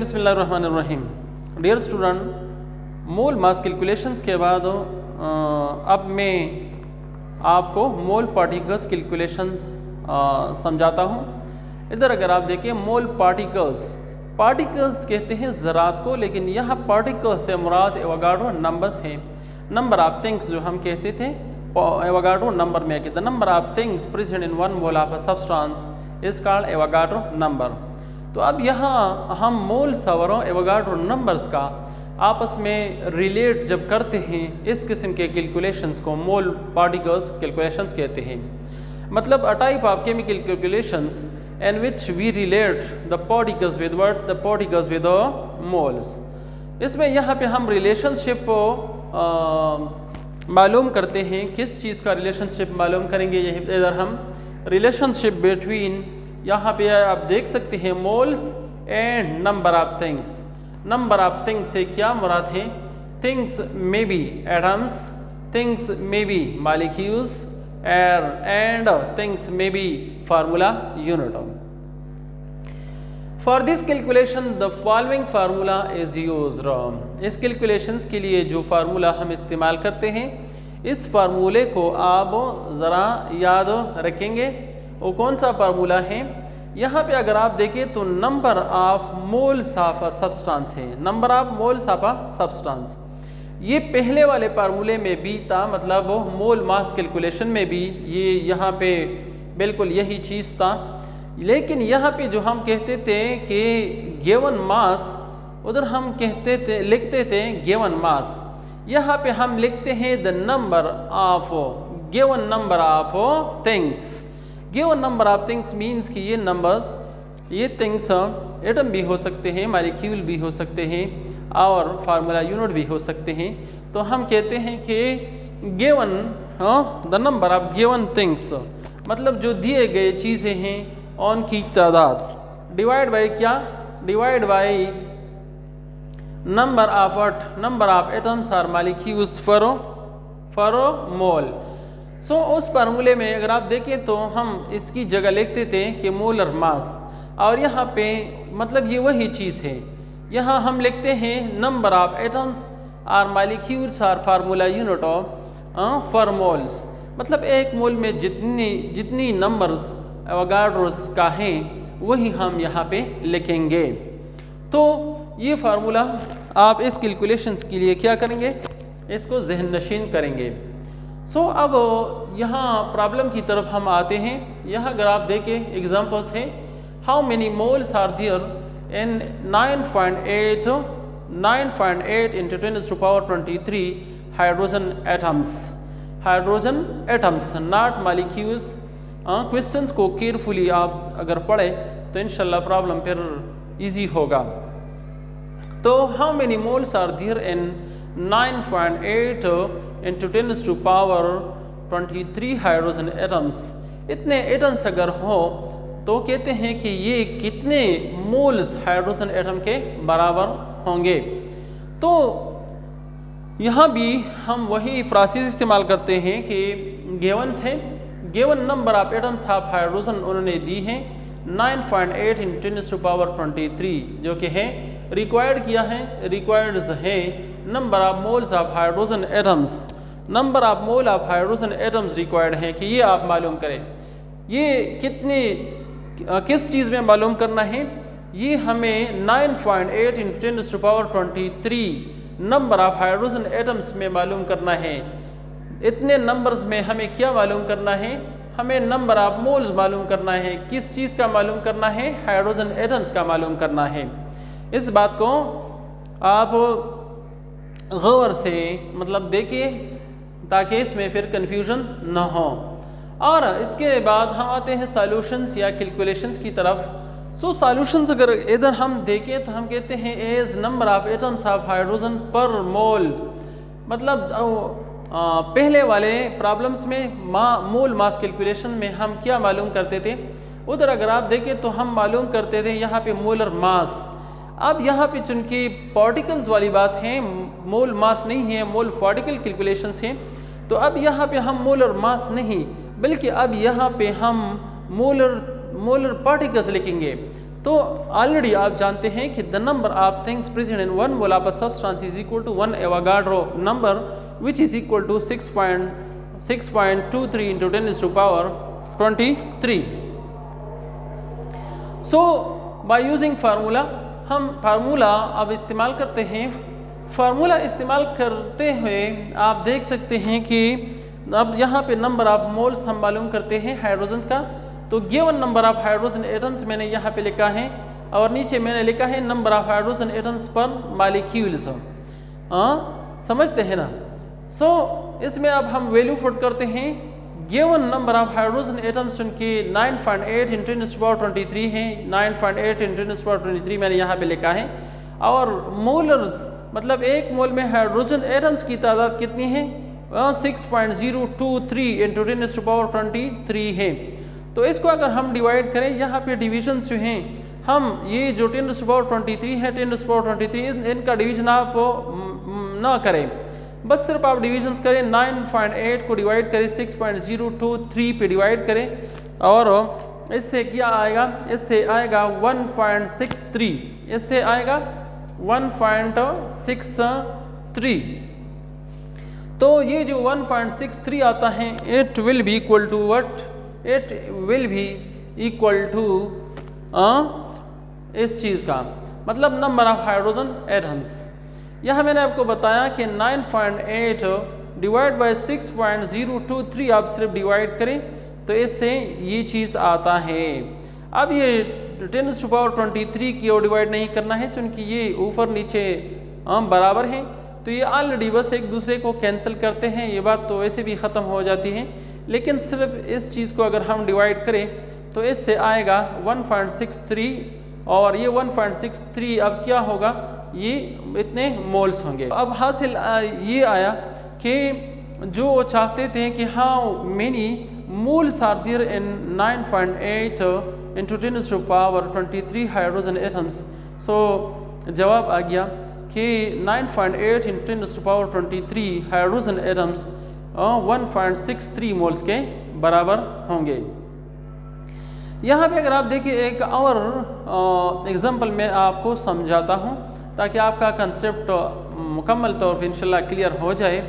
बिस्मिल्लाहिर्रहमानिर्रहीम। Dear student, मोल मास calculations के बाद अब मैं आपको मोल पार्टिकल्स कैलकुलेशंस समझाता हूँ। इधर अगर आप देखें मोल पार्टिकल्स कहते हैं ज़रात को, लेकिन यहाँ पार्टिकल्स से मुराद एवोगाड्रो नंबर्स हैं। नंबर ऑफ थिंग्स जो हम कहते थे एवोगाड्रो नंबर में the number of things present in one mole of a substance is called Avogadro number. तो अब यहाँ हम मोल्स और एवोगाड्रो नंबर्स का आपस में रिलेट जब करते हैं, इस किस्म के कैलकुलेशंस को मोल पार्टिकल्स कैलकुलेशंस कहते हैं। मतलब a type of chemical calculations in which we relate the particles with what the particles with moles. इसमें यहाँ पे हम रिलेशनशिप मालूम करते हैं। किस चीज़ का रिलेशनशिप मालूम करेंगे? इधर हम रिलेशनशिप बिटवीन, यहाँ पे आप देख सकते हैं moles and number of things. Number of things से क्या मुराद है? Things may be atoms, things may be molecules and things may be formula unit. For this calculation the following formula is used. इस कैलकुलेशंस के लिए जो formula हम इस्तेमाल करते हैं, इस फार्मूले को आप ज़रा याद रखेंगे। वो कौन सा फार्मूला है? यहाँ पे अगर आप देखें तो number of moles of a substance है। Number of moles of a substance ये पहले वाले फार्मूले में भी था, मतलब मोल मास कैलकुलेशन में भी ये यहाँ पे बिल्कुल यही चीज़ था। लेकिन यहाँ पे जो हम कहते थे कि गिवन मास, उधर हम कहते थे लिखते थे गिवन मास। यहाँ पे हम लिखते हैं the number of given number of things. Given number of things means कि ये नंबर्स, ये थिंग्स एटम भी हो सकते हैं, मॉलिक्यूल भी हो सकते हैं और फार्मूला यूनिट भी हो सकते हैं। तो हम कहते हैं कि given the number of given things, मतलब जो दिए गए चीज़ें हैं उनकी तादाद, डिवाइड बाई क्या? Divide by number of what? Number of atoms और मॉलिक्यूल्स फॉर मोल। सो उस फार्मूले में अगर आप देखें तो हम इसकी जगह लिखते थे कि मोलर मास, और यहाँ पे मतलब ये वही चीज़ है। यहाँ हम लिखते हैं नंबर ऑफ एटम्स और मॉलिक्यूल्स और formula unit of for moles. मतलब एक मोल में जितनी नंबर्स एवोगाड्रोस का हैं वही हम यहाँ पे लिखेंगे। तो ये फार्मूला आप इस कैलकुलेशंस के लिए क्या करेंगे? इसको जहन नशीन करेंगे। सो अब यहाँ प्रॉब्लम की तरफ हम आते हैं। यहाँ अगर आप देखें एग्जांपल्स हैं, how many moles are there in 9.8 into 10⁻23 hydrogen atoms. Hydrogen atoms not molecules. Questions को केयरफुली आप अगर पढ़े तो इंशाल्लाह प्रॉब्लम फिर इजी होगा। तो how many moles are there in 9.8 into 10⁻23 hydrogen atoms. इतने एटम्स अगर हो तो कहते हैं कि ये कितने मोल्स हाइड्रोजन एटम के बराबर होंगे। तो यहाँ भी हम वही फ्रासेस इस्तेमाल करते हैं कि गिवन्स है, given number of atoms of hydrogen उन्होंने दी हैं 9.8 इंटू 10⁻23, जो कि है रिक्वायर्ड किया है, रिक्वायर्ड है number of moles of hydrogen atoms. Number of mole of hydrogen atoms required है कि ये आप मालूम करें। ये किस चीज़ में मालूम करना है? ये हमें 9.8 into 10⁻23 number of hydrogen atoms में मालूम करना है। इतने नंबर्स में हमें क्या मालूम करना है? हमें नंबर ऑफ मोल्स मालूम करना है। किस चीज़ का मालूम करना है? हाइड्रोजन एटम्स का मालूम करना है। इस बात को आप गौर से मतलब देखिए ताकि इसमें फिर कंफ्यूजन न हो। और इसके बाद हम आते हैं सॉल्यूशंस या कैलकुलेशंस की तरफ। सो सॉल्यूशंस अगर इधर हम देखें तो हम कहते हैं as number of atoms of hydrogen per mole. मतलब पहले वाले प्रॉब्लम्स में मोल मास कैलकुलेशन में हम क्या मालूम करते थे? उधर अगर आप देखें तो हम मालूम करते थे यहाँ पे मोलर मास। अब यहाँ पे चूंकि पार्टिकल्स वाली बात है, मोल मास नहीं है, मोल पार्टिकल कैलकुलेशंस हैं, तो अब यहाँ पे हम मोलर मास नहीं बल्कि अब यहाँ पे हम मोलर पार्टिकल्स लिखेंगे। तो ऑलरेडी आप जानते हैं कि the number of things present in one mole of a substance is equal to 1 Avogadro number which is equal to 6.23 into 10⁻23। So by using formula, हम फार्मूला अब इस्तेमाल करते हैं। फार्मूला इस्तेमाल करते हुए आप देख सकते हैं कि अब यहाँ पे नंबर ऑफ मोल्स हम मालूम करते हैं हाइड्रोजन का। तो given number of hydrogen atoms मैंने यहाँ पे लिखा है और नीचे मैंने लिखा है नंबर ऑफ हाइड्रोजन एटम्स पर मॉलिक्यूल्स। समझते हैं ना। सो इसमें अब हम वैल्यू पुट करते हैं। Given number of hydrogen atoms उनके 9.8 इंटू 10⁻23 है। 9.8 इंटू 10⁻23 मैंने यहाँ पे लिखा है। और मोलर्स मतलब एक मोल में हाइड्रोजन एटम्स की तादाद कितनी है? 6.023 इंटू 10⁻23 है। तो इसको अगर हम डिवाइड करें, यहाँ पे डिविजन जो हैं हम ये जो 10⁻23 है 10⁻23 इनका डिवीजन आप ना करें, बस सिर्फ आप डिविजन करें। 9.8 को डिवाइड करें 6.023 पे डिवाइड करें और इससे क्या आएगा? इससे आएगा 1.63। इससे आएगा 1.63। तो ये जो 1.63 आता है it will be equal to what? It will be equal to इस चीज़ का मतलब नंबर ऑफ हाइड्रोजन एटम्स। यहाँ मैंने आपको बताया कि 9.8 डिवाइड बाय 6.023 आप सिर्फ डिवाइड करें तो इससे ये चीज़ आता है। अब ये 10⁻23 की ओर डिवाइड नहीं करना है क्योंकि ये ऊपर नीचे बराबर हैं, तो ये ऑलरेडी बस एक दूसरे को कैंसिल करते हैं। ये बात तो वैसे भी ख़त्म हो जाती है, लेकिन सिर्फ इस चीज़ को अगर हम डिवाइड करें तो इससे आएगा 1.63 और ये 1.63 अब क्या होगा? ये इतने मोल्स होंगे। अब हासिल ये आया कि जो चाहते थे कि how many moles are there in 9.8 into 10⁻23 hydrogen atoms. So जवाब आ गया कि 9.8 इंटू 10⁻23 हाइड्रोजन एटम्स 1.63 मोल्स के बराबर होंगे। यहाँ पे अगर आप देखिए एक और एग्जाम्पल मैं आपको समझाता हूँ ताकि आपका कंसेप्ट मुकम्मल तौर पर इंशाल्लाह क्लियर हो जाए।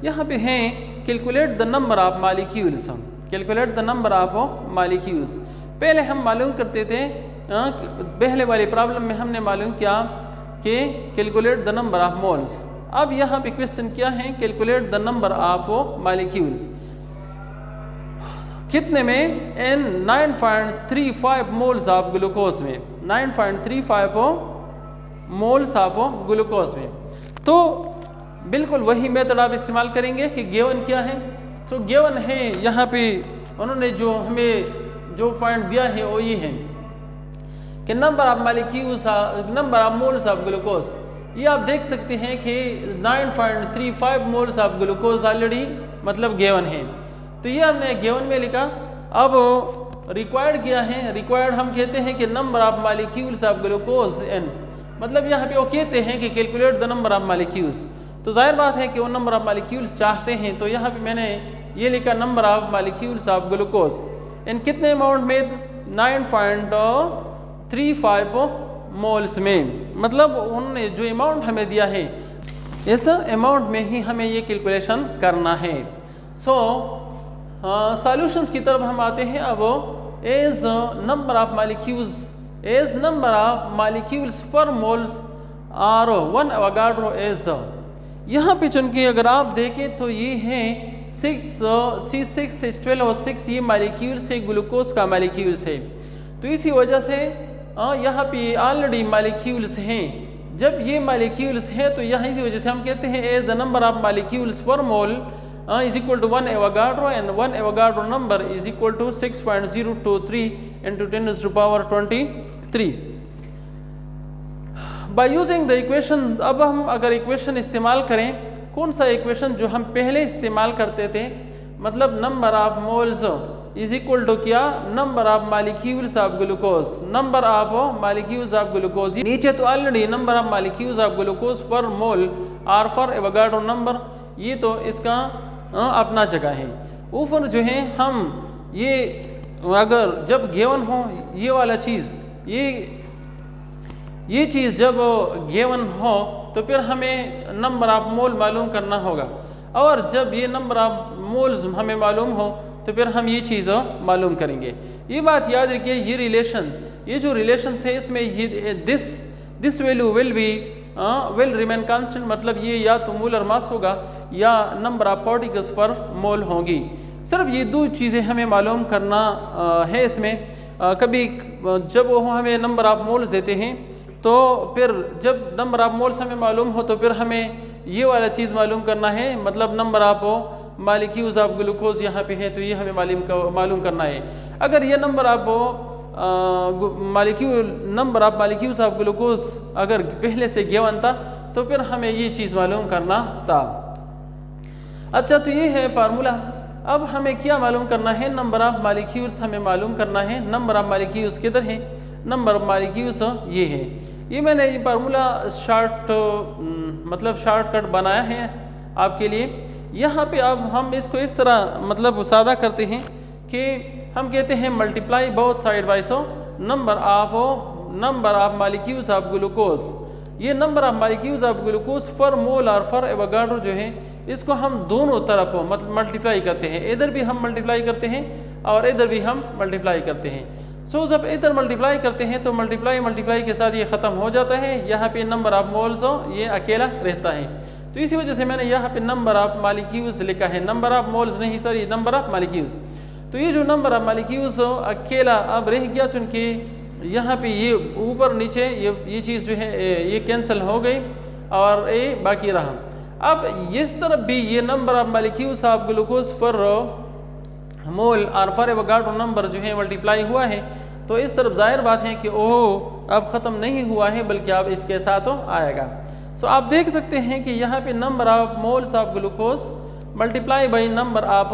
यहाँ पे हैं calculate the number of molecules. Calculate the number of molecules. पहले हम मालूम करते थे, पहले वाली प्रॉब्लम में हमने मालूम किया कि calculate the number of moles. अब यहाँ पे क्वेश्चन क्या है? Calculate the number of molecules. कितने में? इन 9.35 मोल्स ऑफ ग्लूकोज में। 9.35 मोल्स ऑफ ग्लूकोज में। तो बिल्कुल वही मेथड आप इस्तेमाल करेंगे कि गिवन क्या है। तो गिवन है यहाँ पे उन्होंने जो हमें जो पॉइंट दिया है वो ये है कि number of molecules, number of moles of glucose. ये आप देख सकते हैं कि 9.35 मोल्स ऑफ ग्लूकोज ऑलरेडी मतलब गिवन है। तो ये हमने गिवन में लिखा। अब रिक्वायर्ड क्या है? रिक्वायर्ड हम कहते हैं कि number of molecules of glucose N, मतलब यहाँ पे वो कहते हैं कि calculate the number of molecules. तो जाहिर बात है कि वो नंबर ऑफ मॉलिक्यूल्स चाहते हैं। तो यहाँ पे मैंने ये लिखा number of molecules of glucose in कितने अमाउंट में? 9.35 मोल्स में। मतलब उन्होंने जो अमाउंट हमें दिया है इस अमाउंट में ही हमें ये कैलकुलेशन करना है। सो सॉल्यूशंस की तरफ हम आते हैं। अब as number of molecules, as number of molecules per moles are 1 Avogadro as. यहाँ पे चुनके अगर आप देखें तो ये है 6 C6 H12 और 6 ये मॉलिक्यूल्स है, ग्लूकोज का मॉलिक्यूल्स है। तो इसी वजह से यहाँ पे ऑलरेडी मॉलिक्यूल्स हैं। जब ये मॉलिक्यूल्स हैं तो यहाँ इसी वजह से हम कहते हैं as the number of molecules पर mole is equal to 1 Avogadro and 1 Avogadro number is equal to 6.023 into 10⁻23 by using the equation. अब हम अगर इक्वेशन इस्तेमाल करें, कौन सा इक्वेशन जो हम पहले इस्तेमाल करते थे, मतलब number of moles is equal to क्या? Number of molecules of glucose. Number of molecules of glucose, नीचे तो already number of molecules of glucose पर mole are for Avogadro number, ये तो इसका अपना जगह है। ऊपर जो है हम ये अगर जब गिवन हो ये वाला चीज़, ये ये चीज़ जब गिवन हो तो फिर हमें नंबर ऑफ मोल मालूम करना होगा, और जब ये नंबर ऑफ मोल्स हमें मालूम हो तो फिर हम ये चीज़ मालूम करेंगे। ये बात याद रखिए, ये रिलेशन, ये जो रिलेशन है इसमें ये this value will remain constant, मतलब ये या तो मोलर मास होगा या नंबर ऑफ पार्टिकल्स पर मोल होगी। सिर्फ ये दो चीज़ें हमें मालूम करना है इसमें। कभी जब वो हमें नंबर ऑफ मोल्स देते हैं तो फिर जब नंबर ऑफ मोल्स हमें मालूम हो तो फिर हमें ये वाला चीज़ मालूम करना है, मतलब number of molecules of glucose यहाँ पे है तो ये हमें मालूम करना है। अगर ये number of molecules of glucose अगर पहले से गिवन था तो फिर हमें ये चीज़ मालूम करना था। अच्छा, तो ये है फार्मूला। अब हमें क्या मालूम करना है, नंबर ऑफ मालिक्यूल्स हमें मालूम करना है। नंबर ऑफ मालिक्यूल्स किधर है, नंबर ऑफ मालिक्यूल्स ये है। ये मैंने ये फार्मूला शॉर्टकट बनाया है आपके लिए। यहाँ पे अब हम इसको इस तरह मतलब सादा करते हैं कि हम कहते हैं multiply both side by so number of molecules of glucose. ये number of molecules of glucose for mole और फॉर एवोगाड्रो जो है इसको हम दोनों तरफ मतलब मल्टीप्लाई करते हैं, इधर भी हम मल्टीप्लाई करते हैं और इधर भी हम मल्टीप्लाई करते हैं। सो जब इधर मल्टीप्लाई करते हैं तो मल्टीप्लाई के साथ ये ख़त्म हो जाता है, यहाँ पे नंबर ऑफ मोल्स ये अकेला रहता है। तो इसी वजह से मैंने यहाँ पे नंबर ऑफ मालिक्यूल्स लिखा है, नंबर ऑफ मोल्स नहीं सर, ये नंबर ऑफ मालिक्यूल्स। तो ये जो नंबर ऑफ मालिक्यूल्स अकेला अब रह गया, चूँकि यहाँ पे ये ऊपर नीचे ये चीज़ जो है ये कैंसिल हो गई और ये बाकी रहा। अब इस तरफ भी ये number of molecules of glucose पर मोल और फॉर एवोगाड्रो नंबर जो है मल्टीप्लाई हुआ है, तो इस तरफ जाहिर बात है कि ओह अब ख़त्म नहीं हुआ है बल्कि अब इसके साथ आएगा। सो आप देख सकते हैं कि यहाँ पे number of moles of glucose multiply by number of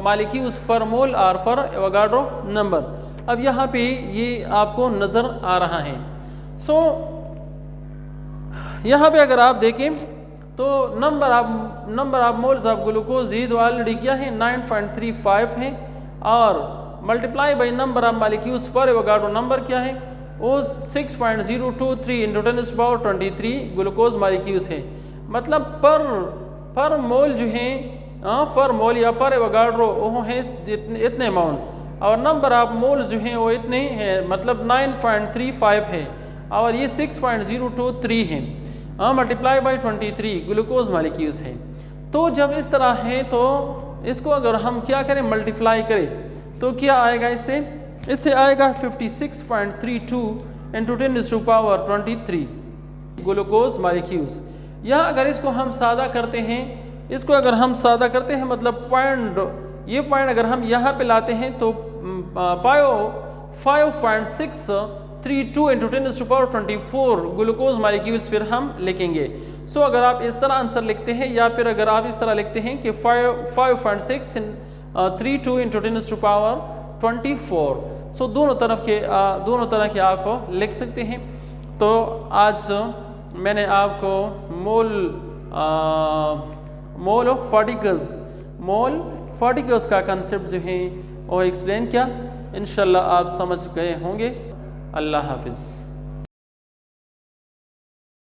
molecules for mole और फॉर एवोगाड्रो नंबर। अब यहाँ पे ये आपको नज़र आ रहा है। सो यहाँ पे अगर आप देखें तो number of moles of glucose ये तो ऑलरेडी क्या है 9.35 है, और multiply by number of molecules पर एवोगाड्रो नंबर क्या है वो 6.023 × 10⁻23 ग्लूकोज मालिक्यूल्स है। मतलब पर मोल जो है पर मोल या पर एवोगाड्रो वो है इतने अमाउंट, और नंबर ऑफ मोल्स जो हैं वो इतने हैं, मतलब 9.35 है और ये 6.023 है मल्टीप्लाई बाई 23 ग्लूकोज मालिक्यूल्स है। तो जब इस तरह है तो इसको अगर हम क्या करें मल्टीप्लाई करें तो क्या आएगा, इससे आएगा 56.32 × 10⁻23 ग्लूकोज मालिक्यूल्स। यहाँ अगर इसको हम सादा करते हैं, मतलब पॉइंट अगर हम यहाँ पे लाते हैं तो 5.632 × 10⁻24 ग्लूकोज मालिक्यूल्स फिर हम लिखेंगे। सो अगर आप इस तरह आंसर लिखते हैं या फिर अगर आप इस तरह लिखते हैं कि 5.632 × 10⁻24, सो दोनों तरह के आप लिख सकते हैं। तो आज मैंने आपको मोल ऑफ पार्टिकल्स का कंसेप्ट जो है वो एक्सप्लेन किया। इंशाल्लाह आप समझ गए होंगे। अल्लाह हाफिज़।